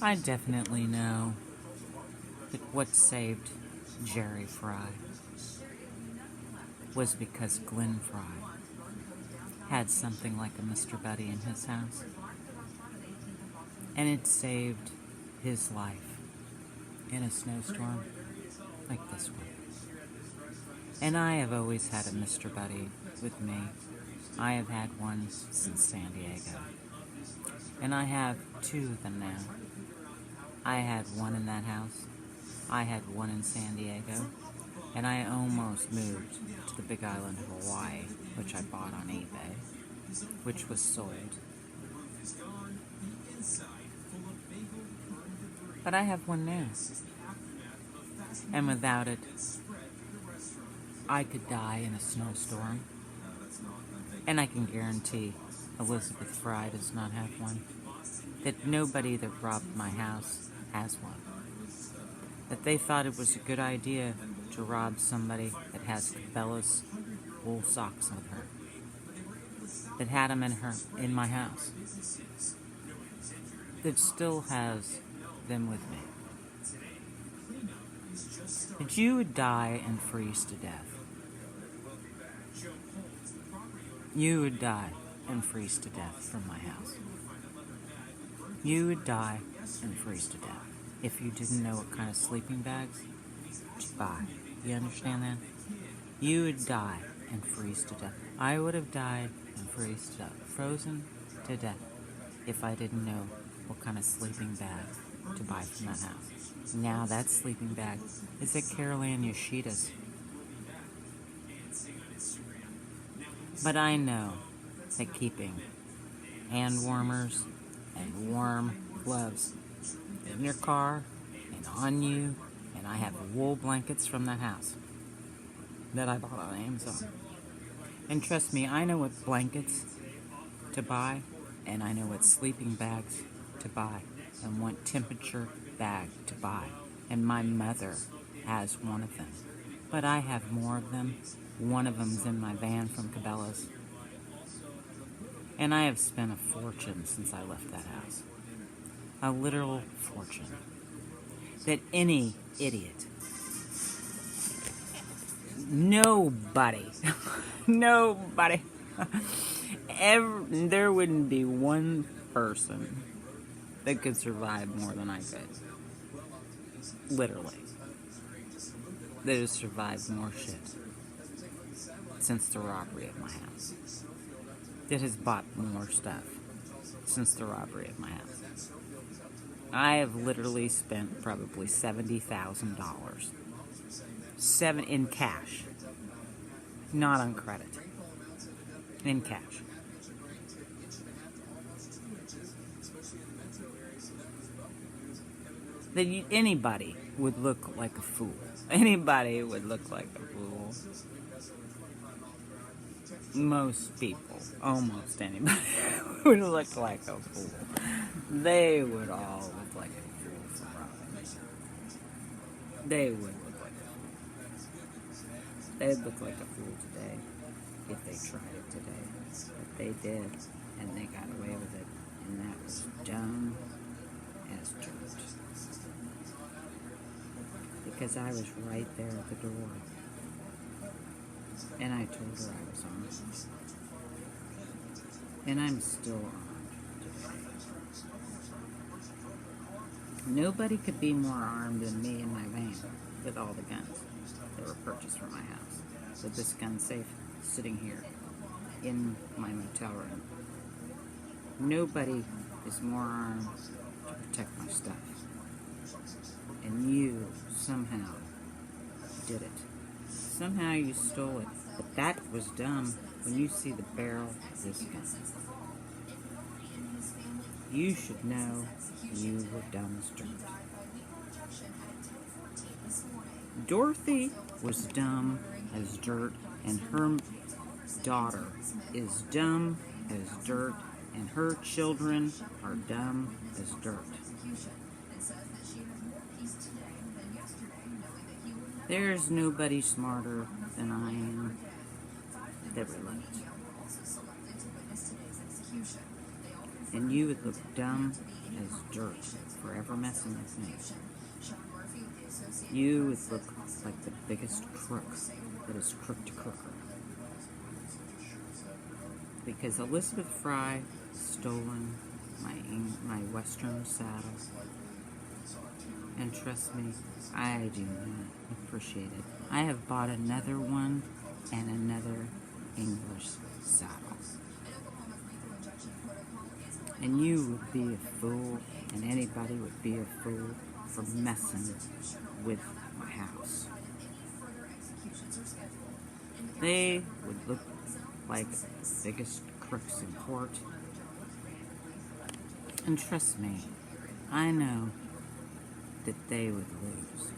I definitely know that what saved Jerry Fry was because Glenn Fry had something like a Mr. Buddy in his house, and it saved his life in a snowstorm like this one. And I have always had a Mr. Buddy with me. I have had one since San Diego. And I have two of them now. I had one in that house. I had one in San Diego. And I almost moved to the Big Island of Hawaii, which I bought on eBay, which was sold. But I have one now. And without it, I could die in a snowstorm. And I can guarantee Elizabeth Fry does not have one. That nobody that robbed my house has one. That they thought it was a good idea to rob somebody that has Cabela's wool socks with her. That had them in my house. That still has them with me. That you would die and freeze to death. You would die and freeze to death from my house. You would die and freeze to death if you didn't know what kind of sleeping bags to buy. You understand that? You would die and freeze to death. I would have died and freeze to death, frozen to death, if I didn't know what kind of sleeping bag to buy from that house. Now that sleeping bag is at Carol Ann Yoshida's. But I know that keeping hand warmers and warm gloves in your car and on you, and I have wool blankets from that house that I bought on Amazon. And trust me, I know what blankets to buy, and I know what sleeping bags to buy, and what temperature bag to buy. And my mother has one of them. But I have more of them. One of them's in my van from Cabela's. And I have spent a fortune since I left that house. A literal fortune. That any idiot, nobody, there wouldn't be one person that could survive more than I could. Literally. That has survived more shit since the robbery of my house. That has bought more stuff since the robbery of my house. I have literally spent probably $70,000. In cash. Not on credit. In cash. That anybody would look like a fool. Anybody would look like a fool. Most people, almost anybody, would look like a fool. They would all look like a fool for robbing. They would look like a fool. They'd look like a fool today if they tried it today. But they did, and they got away with it. And that was dumb as dirt. Because I was right there at the door. And I told her I was armed. And I'm still armed today. Nobody could be more armed than me in my van with all the guns that were purchased from my house. With this gun safe sitting here in my motel room. Nobody is more armed to protect my stuff. And you somehow did it. Somehow you stole it. But that was dumb when you see the barrel of this gun. You should know you were dumb as dirt. Dorothy was dumb as dirt, and her daughter is dumb as dirt, and her children are dumb as dirt. There's nobody smarter than I am that relates. And you would look dumb as dirt, forever messing with me. You would look like the biggest crook that is crook to crooker. Because Elizabeth Fry stolen my Western saddle. And trust me, I do not appreciate it. I have bought another one and another English saddle. And you would be a fool, and anybody would be a fool for messing with my house. They would look like the biggest crooks in court. And trust me, I know that they would lose.